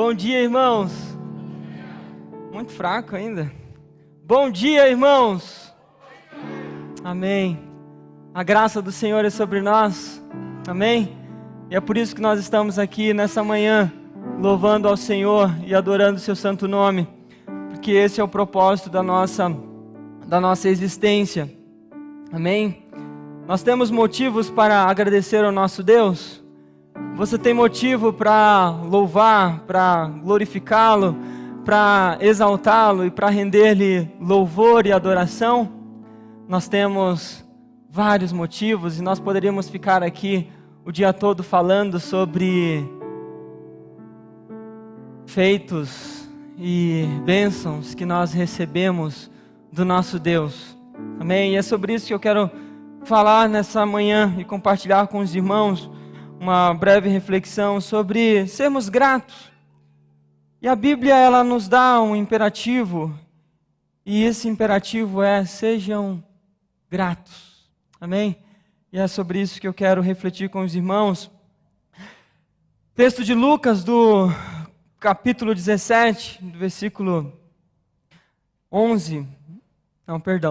Bom dia, irmãos. Muito fraco ainda. Bom dia, irmãos. Amém. A graça do Senhor é sobre nós. Amém. E é por isso que nós estamos aqui nessa manhã, louvando ao Senhor e adorando o seu santo nome, porque esse é o propósito da nossa existência. Amém. Nós temos motivos para agradecer ao nosso Deus. Você tem motivo para louvar, para glorificá-lo, para exaltá-lo e para render-lhe louvor e adoração? Nós temos vários motivos e nós poderíamos ficar aqui o dia todo falando sobre feitos e bênçãos que nós recebemos do nosso Deus. Amém? E é sobre isso que eu quero falar nessa manhã e compartilhar com os irmãos uma breve reflexão sobre sermos gratos. E a Bíblia, ela nos dá um imperativo, e esse imperativo é: sejam gratos. Amém? E é sobre isso que eu quero refletir com os irmãos. Texto de Lucas, do capítulo 17, do versículo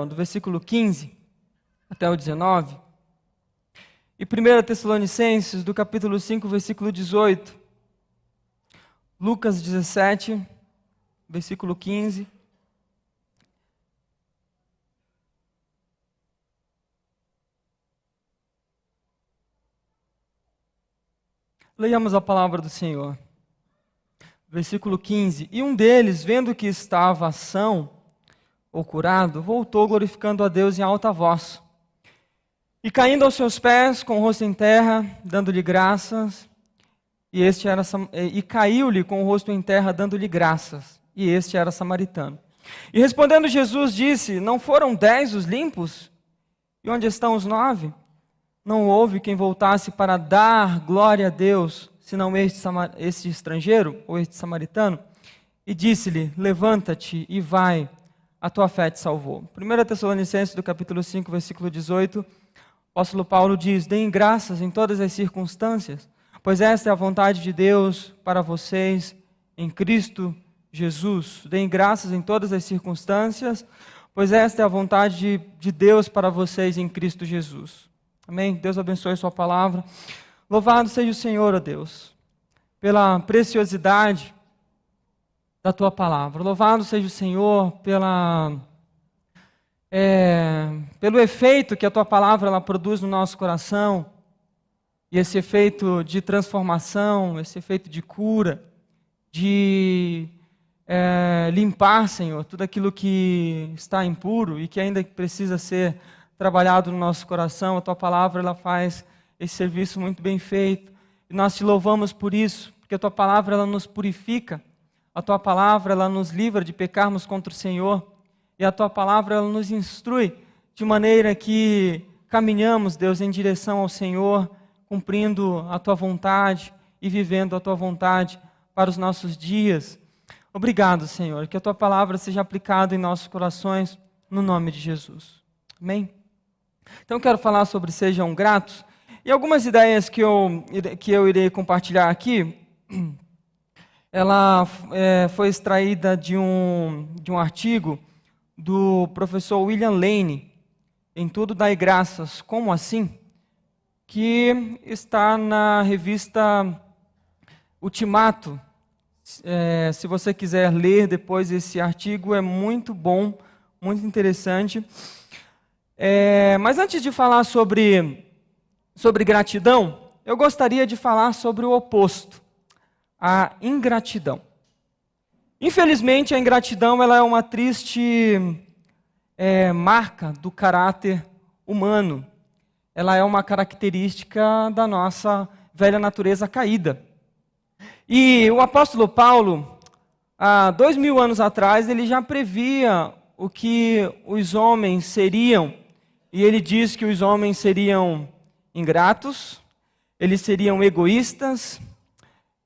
do versículo 15 até o 19. E 1 Tessalonicenses, do capítulo 5, versículo 18. Lucas 17, versículo 15. Leiamos a palavra do Senhor. Versículo 15. E um deles, vendo que estava são ou curado, voltou glorificando a Deus em alta voz. E caindo aos seus pés, com o rosto em terra, dando-lhe graças, e caiu-lhe com o rosto em terra, dando-lhe graças, e este era samaritano. E respondendo Jesus disse: não foram 10 os limpos? E onde estão os 9? Não houve quem voltasse para dar glória a Deus, senão este estrangeiro, ou este samaritano? E disse-lhe: levanta-te e vai, a tua fé te salvou. 1 Tessalonicenses, do capítulo 5, versículo 18, o apóstolo Paulo diz: deem graças em todas as circunstâncias, pois esta é a vontade de Deus para vocês em Cristo Jesus. Deem graças em todas as circunstâncias, pois esta é a vontade de Deus para vocês em Cristo Jesus. Amém? Deus abençoe a sua palavra. Louvado seja o Senhor, ó Deus, pela preciosidade da tua palavra. Louvado seja o Senhor pelo efeito que a tua palavra ela produz no nosso coração, e esse efeito de transformação, esse efeito de cura, de limpar, Senhor, tudo aquilo que está impuro e que ainda precisa ser trabalhado no nosso coração. A tua palavra ela faz esse serviço muito bem feito, e nós te louvamos por isso, porque a tua palavra ela nos purifica, a tua palavra ela nos livra de pecarmos contra o Senhor, e a tua palavra ela nos instrui de maneira que caminhamos, Deus, em direção ao Senhor, cumprindo a tua vontade e vivendo a tua vontade para os nossos dias. Obrigado, Senhor, que a tua palavra seja aplicada em nossos corações, no nome de Jesus. Amém? Então, quero falar sobre sejam gratos, e algumas ideias que eu irei compartilhar aqui, ela foi extraída de um artigo do professor William Lane, Em Tudo Dai Graças, Como Assim?, que está na revista Ultimato. Se você quiser ler depois esse artigo, é muito bom, muito interessante. Mas antes de falar sobre gratidão, eu gostaria de falar sobre o oposto, a ingratidão. Infelizmente, a ingratidão ela é uma triste marca do caráter humano. Ela é uma característica da nossa velha natureza caída. E o apóstolo Paulo, há 2000 anos atrás, ele já previa o que os homens seriam. E ele diz que os homens seriam ingratos, eles seriam egoístas,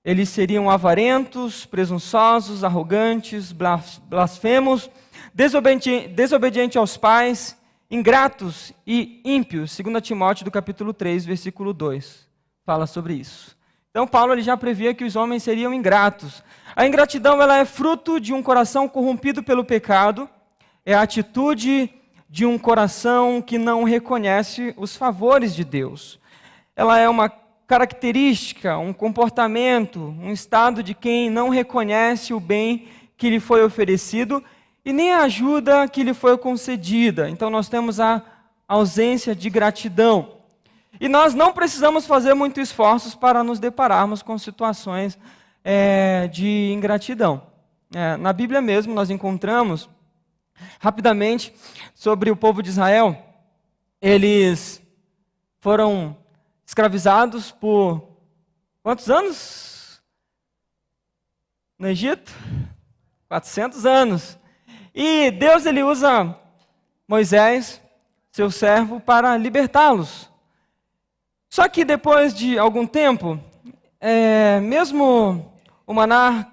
eles seriam avarentos, presunçosos, arrogantes, blasfemos, desobedientes aos pais, ingratos e ímpios. 2 Timóteo, do capítulo 3, versículo 2, fala sobre isso. Então Paulo ele já previa que os homens seriam ingratos. A ingratidão ela é fruto de um coração corrompido pelo pecado, é a atitude de um coração que não reconhece os favores de Deus. Ela é uma característica, um comportamento, um estado de quem não reconhece o bem que lhe foi oferecido e nem a ajuda que lhe foi concedida. Então nós temos a ausência de gratidão. E nós não precisamos fazer muitos esforços para nos depararmos com situações de ingratidão. Na Bíblia mesmo nós encontramos, rapidamente, sobre o povo de Israel. Eles foram escravizados por quantos anos? No Egito? 400 anos. E Deus ele usa Moisés, seu servo, para libertá-los. Só que depois de algum tempo, mesmo o maná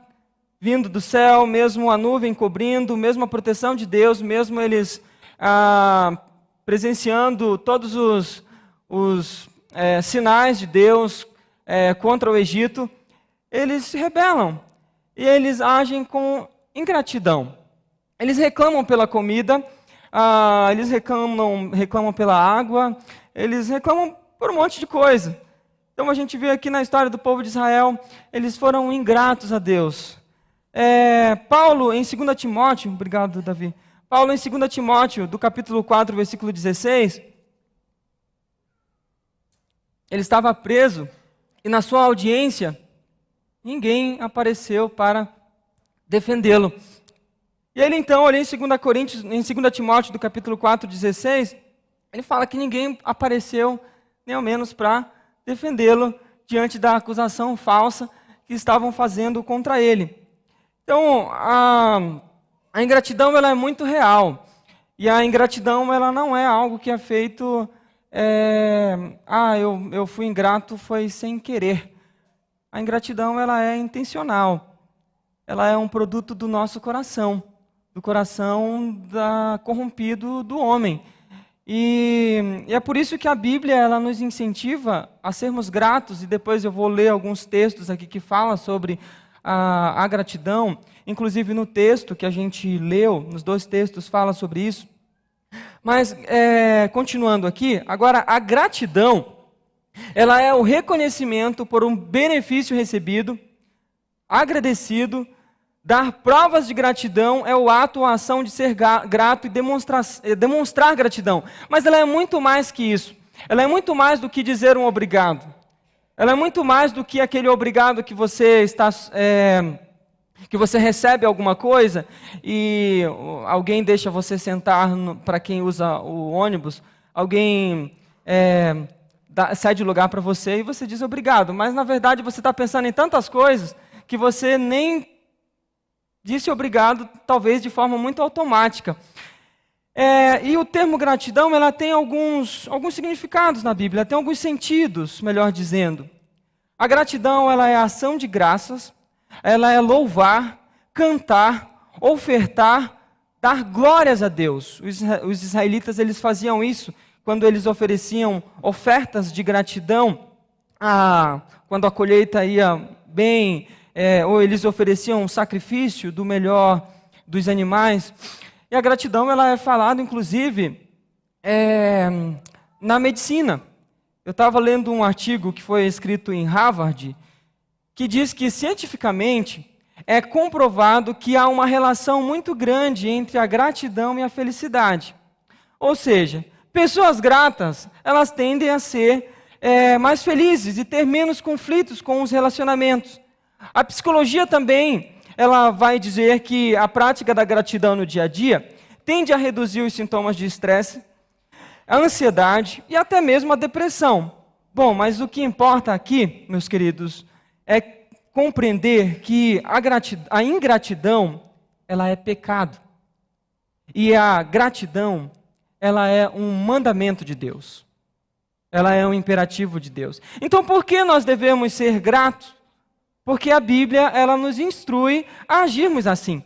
vindo do céu, mesmo a nuvem cobrindo, mesmo a proteção de Deus, mesmo eles presenciando todos os sinais de Deus contra o Egito, eles se rebelam e eles agem com ingratidão. Eles reclamam pela comida, eles reclamam pela água, eles reclamam por um monte de coisa. Então a gente vê aqui na história do povo de Israel, eles foram ingratos a Deus. Paulo, em 2 Timóteo, obrigado, Davi. Paulo, em 2 Timóteo, do capítulo 4, versículo 16, ele estava preso e na sua audiência, ninguém apareceu para defendê-lo. E ele então, ali em 2 Timóteo, do capítulo 4, 16, ele fala que ninguém apareceu, nem ao menos para defendê-lo diante da acusação falsa que estavam fazendo contra ele. Então, a ingratidão ela é muito real. E a ingratidão ela não é algo que é feito, eu fui ingrato, foi sem querer. A ingratidão ela é intencional. Ela é um produto do nosso coração, do coração corrompido do homem. E é por isso que a Bíblia ela nos incentiva a sermos gratos, e depois eu vou ler alguns textos aqui que falam sobre a gratidão, inclusive no texto que a gente leu, nos 2 textos fala sobre isso. Mas, continuando aqui, agora a gratidão, ela é o reconhecimento por um benefício recebido, agradecido. Dar provas de gratidão é o ato ou a ação de ser grato e demonstrar gratidão. Mas ela é muito mais que isso. Ela é muito mais do que dizer um obrigado. Ela é muito mais do que aquele obrigado que você recebe alguma coisa e alguém deixa você sentar, para quem usa o ônibus, alguém sai de lugar para você e você diz obrigado. Mas na verdade você está pensando em tantas coisas que você nem disse obrigado, talvez de forma muito automática. E o termo gratidão, ela tem alguns significados na Bíblia, tem alguns sentidos, melhor dizendo. A gratidão, ela é ação de graças, ela é louvar, cantar, ofertar, dar glórias a Deus. Os israelitas, eles faziam isso quando eles ofereciam ofertas de gratidão, quando a colheita ia bem, ou eles ofereciam um sacrifício do melhor dos animais. E a gratidão ela é falada, inclusive, na medicina. Eu estava lendo um artigo que foi escrito em Harvard, que diz que, cientificamente, é comprovado que há uma relação muito grande entre a gratidão e a felicidade. Ou seja, pessoas gratas, elas tendem a ser mais felizes e ter menos conflitos com os relacionamentos. A psicologia também, ela vai dizer que a prática da gratidão no dia a dia tende a reduzir os sintomas de estresse, a ansiedade e até mesmo a depressão. Bom, mas o que importa aqui, meus queridos, é compreender que a ingratidão, ela é pecado. E a gratidão, ela é um mandamento de Deus. Ela é um imperativo de Deus. Então, por que nós devemos ser gratos? Porque a Bíblia, ela nos instrui a agirmos assim.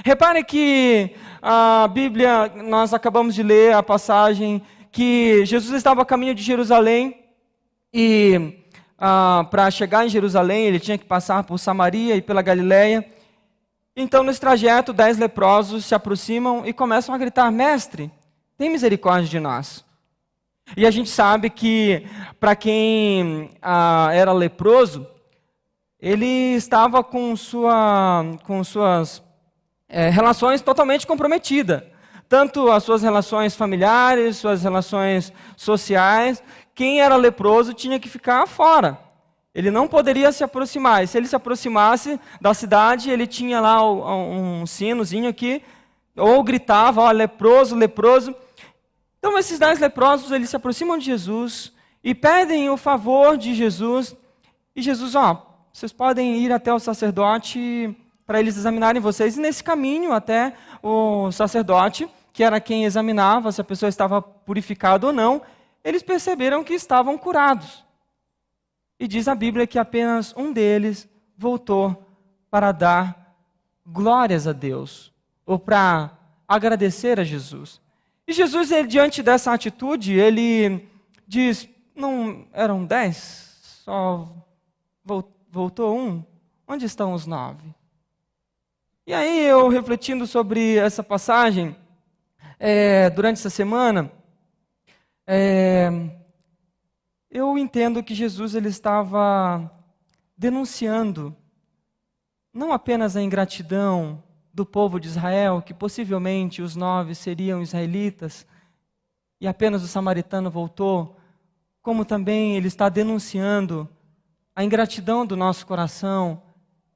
Repare que a Bíblia, nós acabamos de ler a passagem que Jesus estava a caminho de Jerusalém e para chegar em Jerusalém, ele tinha que passar por Samaria e pela Galileia. Então, nesse trajeto, 10 leprosos se aproximam e começam a gritar: Mestre, tem misericórdia de nós. E a gente sabe que, para quem era leproso, ele estava com suas relações totalmente comprometidas. Tanto as suas relações familiares, suas relações sociais. Quem era leproso tinha que ficar fora. Ele não poderia se aproximar. E se ele se aproximasse da cidade, ele tinha lá um sinozinho aqui, ou gritava: ó, leproso, leproso. Então esses 10 leprosos, eles se aproximam de Jesus e pedem o favor de Jesus. E Jesus: ó, vocês podem ir até o sacerdote para eles examinarem vocês. E nesse caminho até o sacerdote, que era quem examinava se a pessoa estava purificada ou não, eles perceberam que estavam curados. E diz a Bíblia que apenas um deles voltou para dar glórias a Deus, ou para agradecer a Jesus. E Jesus, diante dessa atitude, ele diz: não eram 10? Só voltou um? Onde estão os 9? E aí, eu refletindo sobre essa passagem, durante essa semana, eu entendo que Jesus ele estava denunciando não apenas a ingratidão do povo de Israel, que possivelmente os 9 seriam israelitas, e apenas o samaritano voltou, como também ele está denunciando a ingratidão do nosso coração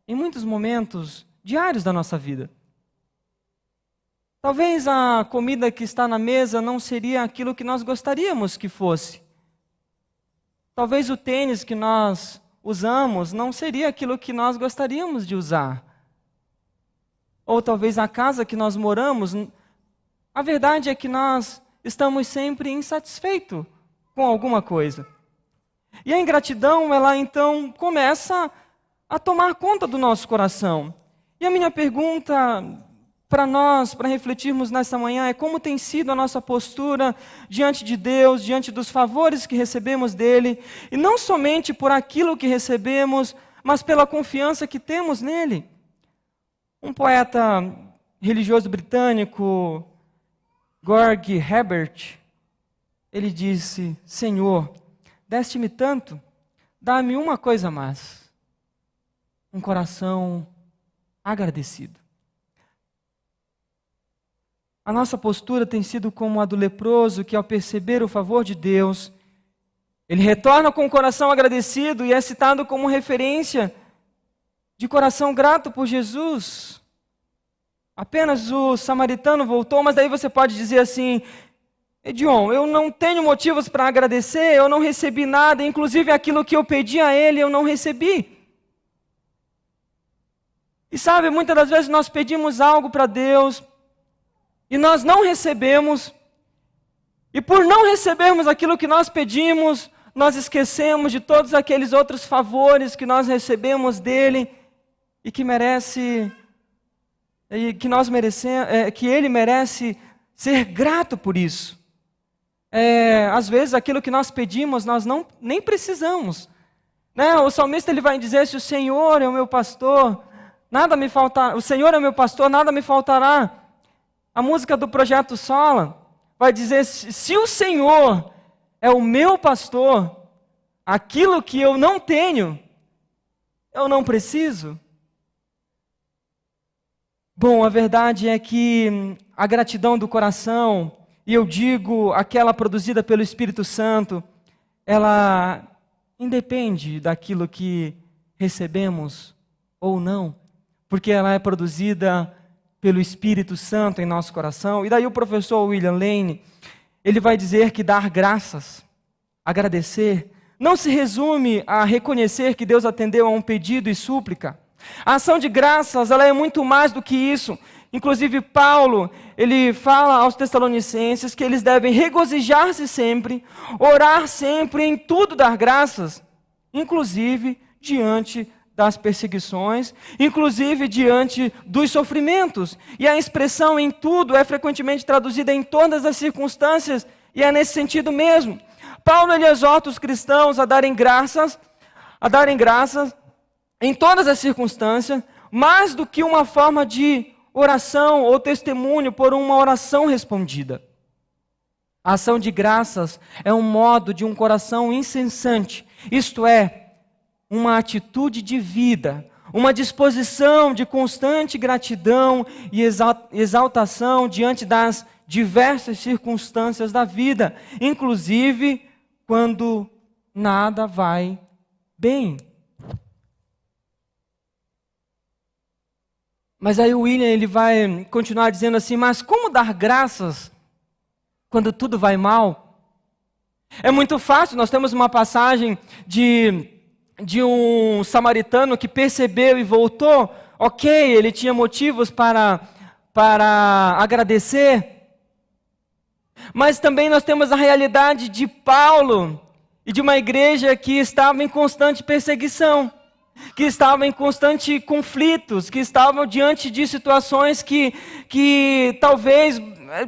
em muitos momentos diários da nossa vida. Talvez a comida que está na mesa não seria aquilo que nós gostaríamos que fosse. Talvez o tênis que nós usamos não seria aquilo que nós gostaríamos de usar. Ou talvez a casa que nós moramos, a verdade é que nós estamos sempre insatisfeitos com alguma coisa. E a ingratidão, ela então começa a tomar conta do nosso coração. E a minha pergunta para nós, para refletirmos nessa manhã, é como tem sido a nossa postura diante de Deus, diante dos favores que recebemos dEle, e não somente por aquilo que recebemos, mas pela confiança que temos nele. Um poeta religioso britânico, George Herbert, ele disse: Senhor, deste-me tanto, dá-me uma coisa mais, um coração agradecido. A nossa postura tem sido como a do leproso, que ao perceber o favor de Deus, ele retorna com o coração agradecido e é citado como referência de coração grato por Jesus. Apenas o samaritano voltou, mas daí você pode dizer assim: Edion, eu não tenho motivos para agradecer, eu não recebi nada, inclusive aquilo que eu pedi a ele eu não recebi. E sabe, muitas das vezes nós pedimos algo para Deus e nós não recebemos, e por não recebermos aquilo que nós pedimos, nós esquecemos de todos aqueles outros favores que nós recebemos dele e que merece, e que nós merecemos, que ele merece ser grato por isso. Às vezes aquilo que nós pedimos nós nem precisamos, né? O salmista ele vai dizer: se o Senhor é o meu pastor, nada me faltará. O Senhor é o meu pastor, nada me faltará. A música do Projeto Sola vai dizer: se o Senhor é o meu pastor, aquilo que eu não tenho, eu não preciso. Bom, a verdade é que a gratidão do coração, e eu digo aquela produzida pelo Espírito Santo, ela independe daquilo que recebemos ou não, porque ela é produzida pelo Espírito Santo em nosso coração. E daí o professor William Lane, ele vai dizer que dar graças, agradecer, não se resume a reconhecer que Deus atendeu a um pedido e súplica. A ação de graças, ela é muito mais do que isso. Inclusive Paulo, ele fala aos Tessalonicenses que eles devem regozijar-se sempre, orar sempre, em tudo dar graças, inclusive diante das perseguições, inclusive diante dos sofrimentos. E a expressão em tudo é frequentemente traduzida em todas as circunstâncias, e é nesse sentido mesmo. Paulo ele exorta os cristãos a darem graças a darem graças em todas as circunstâncias, mais do que uma forma de oração ou testemunho por uma oração respondida. A ação de graças é um modo de um coração incessante, isto é, uma atitude de vida, uma disposição de constante gratidão e exaltação diante das diversas circunstâncias da vida, inclusive quando nada vai bem. Mas aí o William ele vai continuar dizendo assim, mas como dar graças quando tudo vai mal? É muito fácil, nós temos uma passagem de um samaritano que percebeu e voltou, ok, ele tinha motivos para agradecer, mas também nós temos a realidade de Paulo e de uma igreja que estava em constante perseguição, que estavam em constante conflitos, que estavam diante de situações que talvez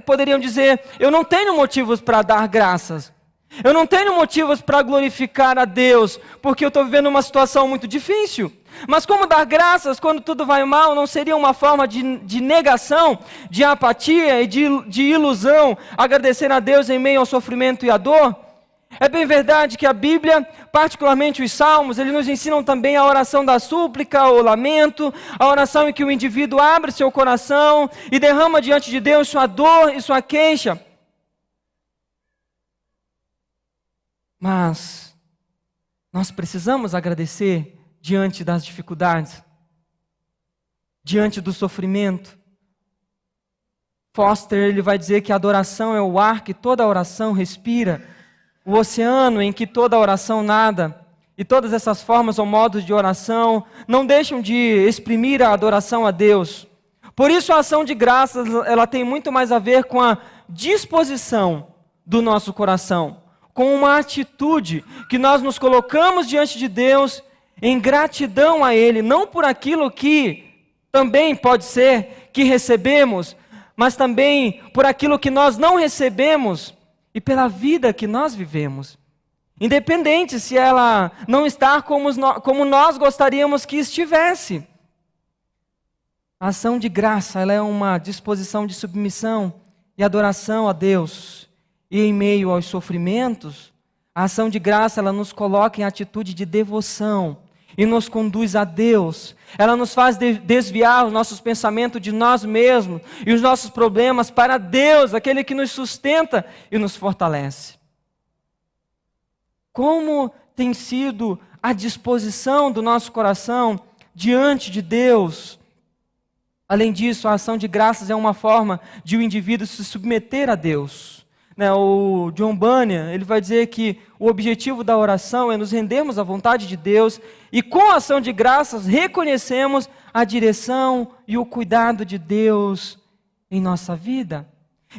poderiam dizer, eu não tenho motivos para dar graças, eu não tenho motivos para glorificar a Deus, porque eu estou vivendo uma situação muito difícil. Mas como dar graças quando tudo vai mal não seria uma forma de negação, de apatia e de ilusão, agradecer a Deus em meio ao sofrimento e à dor? É bem verdade que a Bíblia, particularmente os Salmos, eles nos ensinam também a oração da súplica, o lamento, a oração em que o indivíduo abre seu coração e derrama diante de Deus sua dor e sua queixa. Mas nós precisamos agradecer diante das dificuldades, diante do sofrimento. Foster ele vai dizer que a adoração é o ar que toda oração respira, o oceano em que toda oração nada, e todas essas formas ou modos de oração não deixam de exprimir a adoração a Deus. Por isso a ação de graças, ela tem muito mais a ver com a disposição do nosso coração, com uma atitude que nós nos colocamos diante de Deus em gratidão a Ele, não por aquilo que também pode ser que recebemos, mas também por aquilo que nós não recebemos, e pela vida que nós vivemos, independente se ela não está como nós gostaríamos que estivesse. A ação de graça, ela é uma disposição de submissão e adoração a Deus. E em meio aos sofrimentos, a ação de graça, ela nos coloca em atitude de devoção e nos conduz a Deus. Ela nos faz desviar os nossos pensamentos de nós mesmos e os nossos problemas para Deus, aquele que nos sustenta e nos fortalece. Como tem sido a disposição do nosso coração diante de Deus? Além disso, a ação de graças é uma forma de o indivíduo se submeter a Deus. O John Bunyan, ele vai dizer que o objetivo da oração é nos rendermos à vontade de Deus e com a ação de graças reconhecemos a direção e o cuidado de Deus em nossa vida.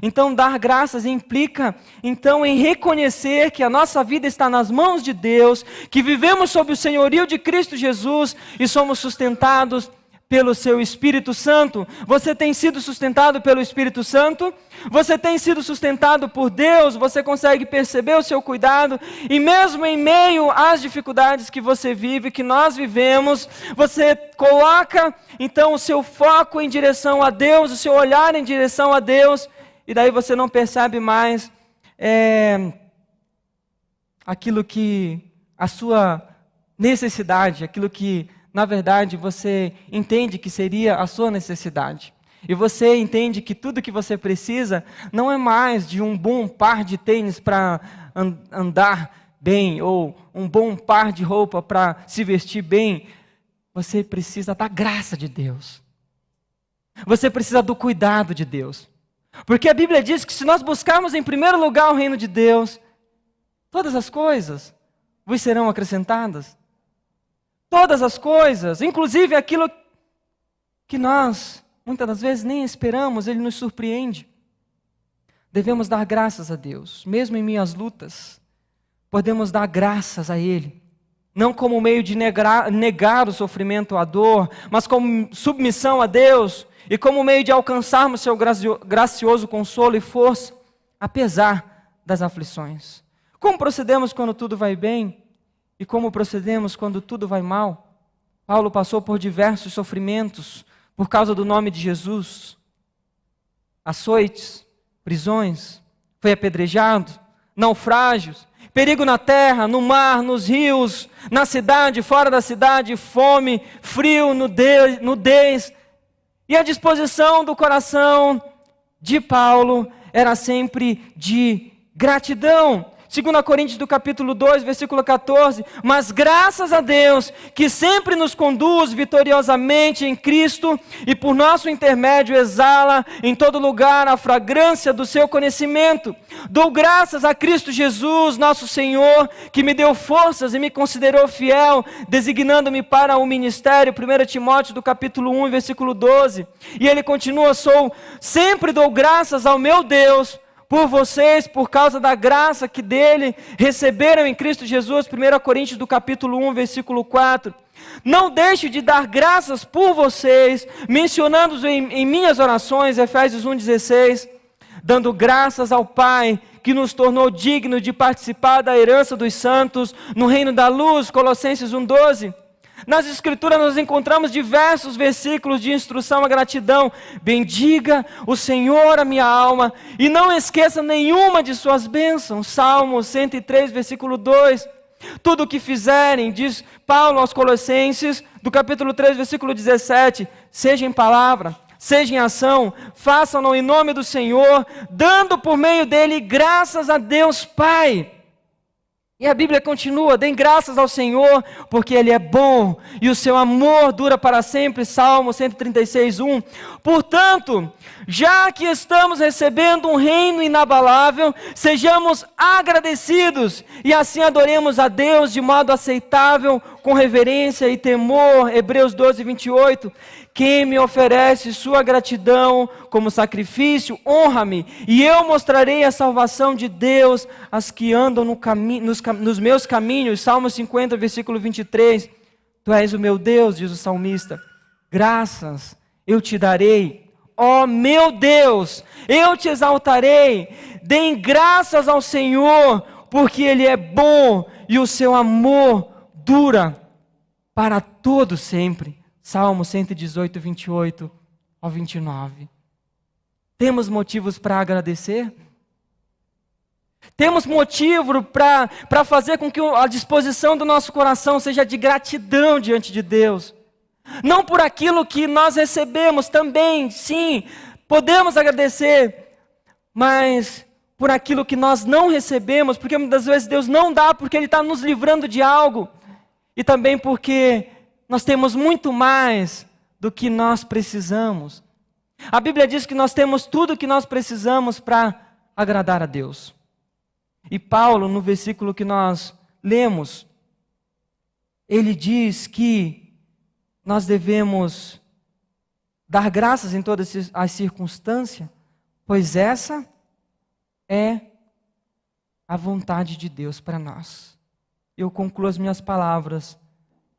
Então dar graças implica então em reconhecer que a nossa vida está nas mãos de Deus, que vivemos sob o senhorio de Cristo Jesus e somos sustentados pelo seu Espírito Santo. Você tem sido sustentado pelo Espírito Santo? Você tem sido sustentado por Deus? Você consegue perceber o seu cuidado? E mesmo em meio às dificuldades que você vive, que nós vivemos, você coloca então o seu foco em direção a Deus, o seu olhar em direção a Deus, e daí você não percebe mais aquilo que a sua necessidade, aquilo que na verdade, você entende que seria a sua necessidade. E você entende que tudo que você precisa não é mais de um bom par de tênis para andar bem, ou um bom par de roupa para se vestir bem. Você precisa da graça de Deus. Você precisa do cuidado de Deus. Porque a Bíblia diz que se nós buscarmos em primeiro lugar o reino de Deus, todas as coisas vos serão acrescentadas. Todas as coisas, inclusive aquilo que nós, muitas das vezes, nem esperamos, Ele nos surpreende. Devemos dar graças a Deus, mesmo em meio às lutas. Podemos dar graças a Ele, não como meio de negar o sofrimento ou a dor, mas como submissão a Deus e como meio de alcançarmos seu gracioso consolo e força, apesar das aflições. Como procedemos quando tudo vai bem? E como procedemos quando tudo vai mal? Paulo passou por diversos sofrimentos por causa do nome de Jesus. Açoites, prisões, foi apedrejado, naufrágios, perigo na terra, no mar, nos rios, na cidade, fora da cidade, fome, frio, nudez. E a disposição do coração de Paulo era sempre de gratidão. 2 Coríntios do capítulo 2, versículo 14, mas graças a Deus, que sempre nos conduz vitoriosamente em Cristo, e por nosso intermédio exala em todo lugar a fragrância do seu conhecimento. Dou graças a Cristo Jesus, nosso Senhor, que me deu forças e me considerou fiel, designando-me para o ministério. 1 Timóteo do capítulo 1, versículo 12. E ele continua, sempre dou graças ao meu Deus, por vocês, por causa da graça que dele receberam em Cristo Jesus. 1 Coríntios do capítulo 1, versículo 4. Não deixe de dar graças por vocês, mencionando-os em minhas orações, Efésios 1,16, dando graças ao Pai, que nos tornou dignos de participar da herança dos santos, no reino da luz, Colossenses 1,12. Nas Escrituras nós encontramos diversos versículos de instrução à gratidão. Bendiga o Senhor a minha alma e não esqueça nenhuma de suas bênçãos. Salmo 103, versículo 2. Tudo o que fizerem, diz Paulo aos Colossenses, do capítulo 3, versículo 17, seja em palavra, seja em ação, façam-no em nome do Senhor, dando por meio dele graças a Deus Pai. E a Bíblia continua, deem graças ao Senhor, porque Ele é bom, e o seu amor dura para sempre, Salmo 136, 1. Portanto, já que estamos recebendo um reino inabalável, sejamos agradecidos, e assim adoremos a Deus de modo aceitável, com reverência e temor, Hebreus 12, 28. Quem me oferece sua gratidão como sacrifício, honra-me, e eu mostrarei a salvação de Deus às que andam nos meus caminhos. Salmo 50, versículo 23. Tu és o meu Deus, diz o salmista, graças eu te darei, ó meu Deus, eu te exaltarei. Deem graças ao Senhor, porque Ele é bom e o seu amor dura para todo sempre. Salmo 118, 28 ao 29. Temos motivos para agradecer? Temos motivo para fazer com que a disposição do nosso coração seja de gratidão diante de Deus. Não por aquilo que nós recebemos também, sim, podemos agradecer, mas por aquilo que nós não recebemos, porque muitas vezes Deus não dá porque Ele está nos livrando de algo, e também porque nós temos muito mais do que nós precisamos. A Bíblia diz que nós temos tudo o que nós precisamos para agradar a Deus. E Paulo, no versículo que nós lemos, ele diz que nós devemos dar graças em todas as circunstâncias, pois essa é a vontade de Deus para nós. Eu concluo as minhas palavras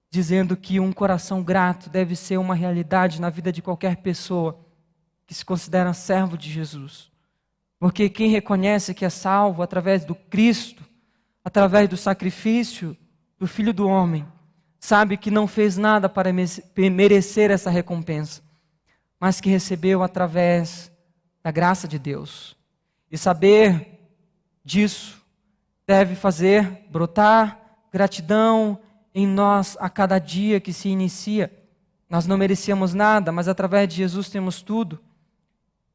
dizendo que um coração grato deve ser uma realidade na vida de qualquer pessoa que se considera servo de Jesus. Porque quem reconhece que é salvo através do Cristo, através do sacrifício do Filho do Homem, sabe que não fez nada para merecer essa recompensa, mas que recebeu através da graça de Deus. E saber disso deve fazer brotar gratidão em nós a cada dia que se inicia. Nós não merecíamos nada, mas através de Jesus temos tudo.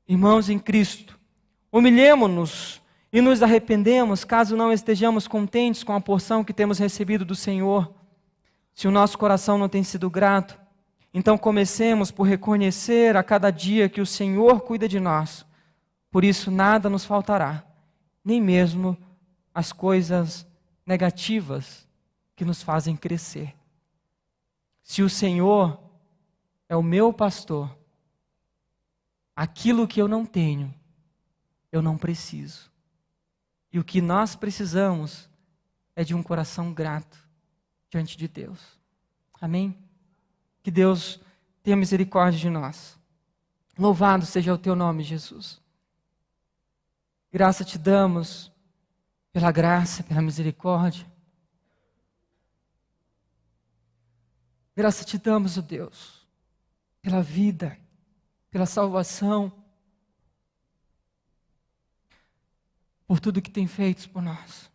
Irmãos em Cristo, humilhemo-nos e nos arrependemos caso não estejamos contentes com a porção que temos recebido do Senhor. Se o nosso coração não tem sido grato, então comecemos por reconhecer a cada dia que o Senhor cuida de nós. Por isso nada nos faltará, nem mesmo as coisas negativas que nos fazem crescer. Se o Senhor é o meu pastor, aquilo que eu não tenho, eu não preciso. E o que nós precisamos é de um coração grato diante de Deus. Amém? Que Deus tenha misericórdia de nós. Louvado seja o teu nome, Jesus. Graça te damos pela graça, pela misericórdia. Graça te damos, ó Deus, pela vida, pela salvação, por tudo que tem feito por nós.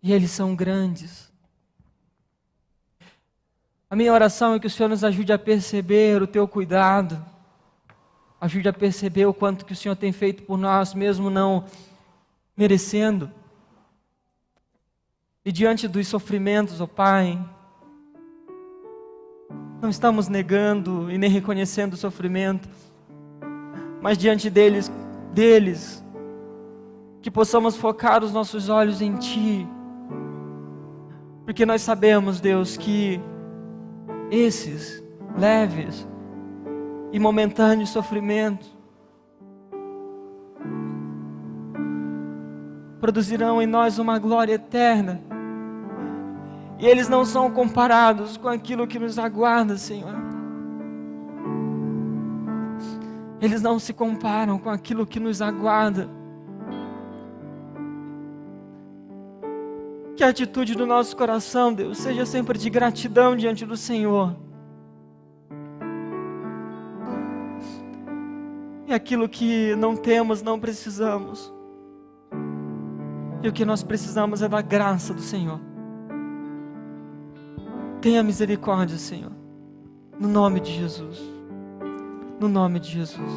E eles são grandes. A minha oração é que o Senhor nos ajude a perceber o teu cuidado, ajude a perceber o quanto que o Senhor tem feito por nós, mesmo não merecendo. E diante dos sofrimentos, ó Pai, não estamos negando e nem reconhecendo o sofrimento, mas diante deles, que possamos focar os nossos olhos em Ti, porque nós sabemos, Deus, que esses leves e momentâneos sofrimentos produzirão em nós uma glória eterna, e eles não são comparados com aquilo que nos aguarda, Senhor. Eles não se comparam com aquilo que nos aguarda. Que a atitude do nosso coração, Deus, seja sempre de gratidão diante do Senhor. E aquilo que não temos, não precisamos. E o que nós precisamos é da graça do Senhor. Tenha misericórdia, Senhor. No nome de Jesus. No nome de Jesus.